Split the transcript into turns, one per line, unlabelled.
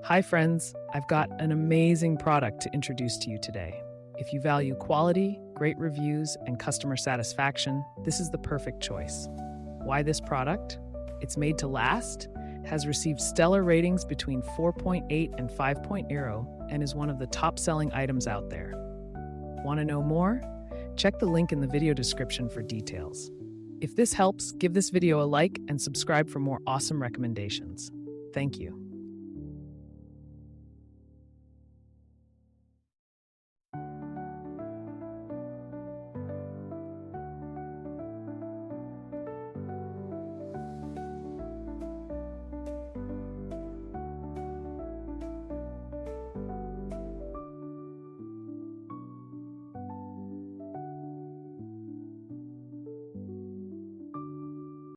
Hi, friends. I've got an amazing product to introduce to you today. If you value quality, great reviews, and customer satisfaction, this is the perfect choice. Why this product? It's made to last, has received stellar ratings between 4.8 and 5.0, and is one of the top-selling items out there. Want to know more? Check the link in the video description for details. If this helps, give this video a like and subscribe for more awesome recommendations. Thank you.